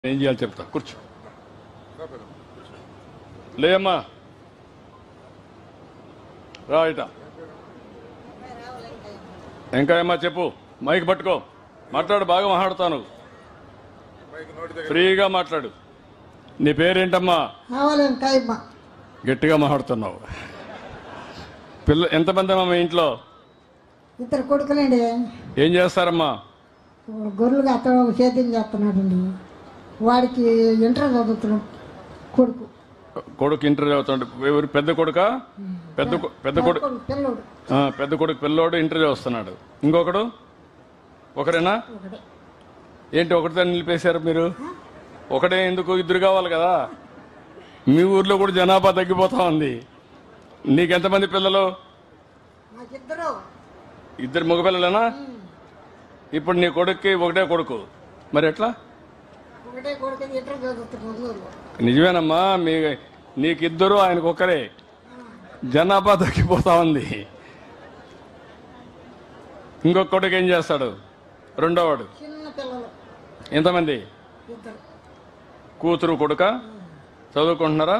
ఏం చేయాలి చెప్తా, కూర్చో. లేమ్మా, రా ఇట. ఇంకా ఏమ్మా చెప్పు, మైక్ పట్టుకో, మాట్లాడు, బాగా మాట్లాడుతాను, ఫ్రీగా మాట్లాడు. నీ పేరేంటమ్మా? గట్టిగా మాట్లాడుతున్నావు. ఎంతమంది అమ్మా మీ ఇంట్లో? ఇద్దరు కొడుకులండి. ఏం చేస్తారమ్మా? గొర్రెలు అతను సేద్యం చేస్తున్నాడండి. వాడికి ఇంటర్ చదువుతున్నాడు కొడుకు. కొడుకు ఇంటర్ చదువుతాడు. ఎవరు? పెద్ద కొడుక? పెద్ద కొడుకు పిల్లోడు. పెద్ద కొడుకు పిల్లోడు ఇంటర్ చదువుతున్నాడు. ఇంకొకడు? ఒకరేనా? ఏంటి ఒకటితో నిలిపేశారు మీరు? ఒకటే ఎందుకు? ఇద్దరు కావాలి కదా. మీ ఊర్లో కూడా జనాభా తగ్గిపోతా ఉంది. నీకెంతమంది పిల్లలు? ఇద్దరు మగపిల్లలేనా? ఇప్పుడు నీ కొడుక్కి ఒకటే కొడుకు, మరి ఎట్లా? నిజమేనమ్మా, నీకిద్దరు ఆయనకు ఒక్కరే. జనాభా తగ్గిపోతా ఉంది. ఇంకొక కొడుకు ఏం చేస్తాడు? రెండోవాడు? ఎంతమంది? కూతురు కొడుక? చదువుకుంటున్నారా?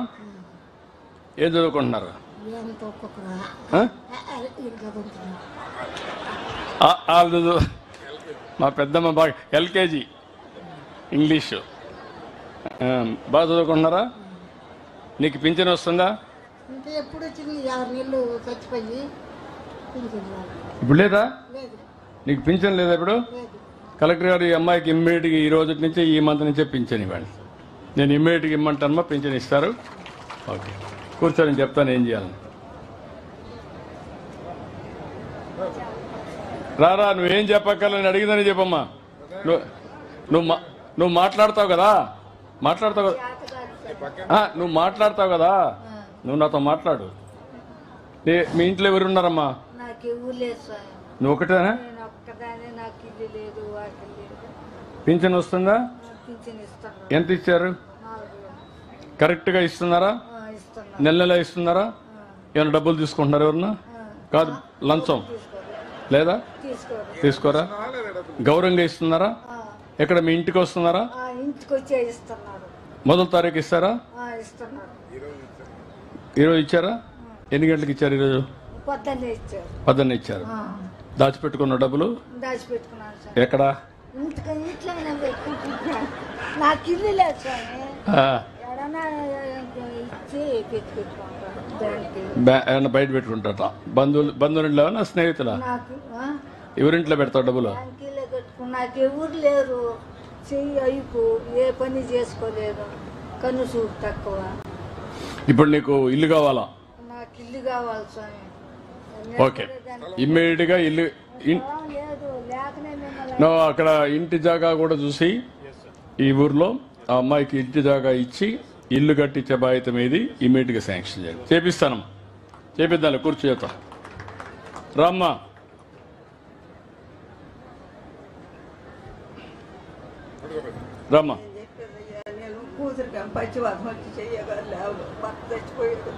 ఏం చదువుకుంటున్నారా? మా పెద్దమ్మ బాగా ఎల్కేజీ ఇంగ్లీషు బాగా చదువుకుంటున్నారా? నీకు పింఛన్ వస్తుందా? ఇప్పుడు లేదా? నీకు పింఛన్ లేదా ఇప్పుడు? కలెక్టర్ గారు ఈ అమ్మాయికి ఇమ్మీడియట్గా ఈ రోజు నుంచి, ఈ మంత్ నుంచే పింఛన్ ఇవ్వండి. నేను ఇమ్మీడియట్గా ఇమ్మంటానమ్మా, పింఛన్ ఇస్తారు. ఓకే, కూర్చొని చెప్తాను ఏం చేయాలని. రారా, నువ్వేం చెప్పక్కర్లని అడిగిందని చెప్పమ్మా. నువ్వు మాట్లాడతావు కదా, నువ్వు మాట్లాడతావు కదా, నువ్వు నాతో మాట్లాడు. మీ ఇంట్లో ఎవరున్నారమ్మా? నువ్వు ఒకటేనా? పింఛన్ వస్తుందా? ఎంత ఇచ్చారు? కరెక్ట్గా ఇస్తున్నారా? నెల ఇస్తున్నారా? ఏమైనా డబ్బులు తీసుకుంటున్నారా ఎవరన్నా? కాదు, లంచం లేదా? తీసుకోరా? గౌరవంగా ఇస్తున్నారా? ఎక్కడ మీ ఇంటికి వస్తున్నారా? మొదటి తారీఖు ఇస్తారా? ఈరోజు ఇచ్చారా? ఎన్ని గంటలకు ఇచ్చారు? ఈరోజు పొద్దున్నే ఇచ్చారు. దాచిపెట్టుకున్న డబ్బులు ఎక్కడ? బయట పెట్టుకుంటారా? బంధువులు నా స్నేహితులా? ఎవరింట్లో పెడతావు డబ్బులు? నాకెవరు లేరు, చెయ్యి అయిపో, ఏ పని చేసుకోలేదు, కన్ను చూపు తక్కువ. ఇప్పుడు నీకు ఇల్లు కావాలా? నాకు ఇల్లు కావాలి స్వామి. ఓకే, ఇమ్మీడియట్ గా ఇల్లు. నువ్వు అక్కడ ఇంటి జాగా కూడా చూసి ఈ ఊర్లో ఆ అమ్మాయికి ఇంటి జాగా ఇచ్చి ఇల్లు కట్టించే బాధ్యత మీది. ఇమ్మీడియట్ గా శాంక్షన్ చేయాలి. చేపిస్తానమ్మా, చేపిద్దాం. కూర్చోతా రామ్మా. రామ్మా. కూతురికి పచ్చివాసన వచ్చి చెయ్యగా భర్త చచ్చిపోయాడు.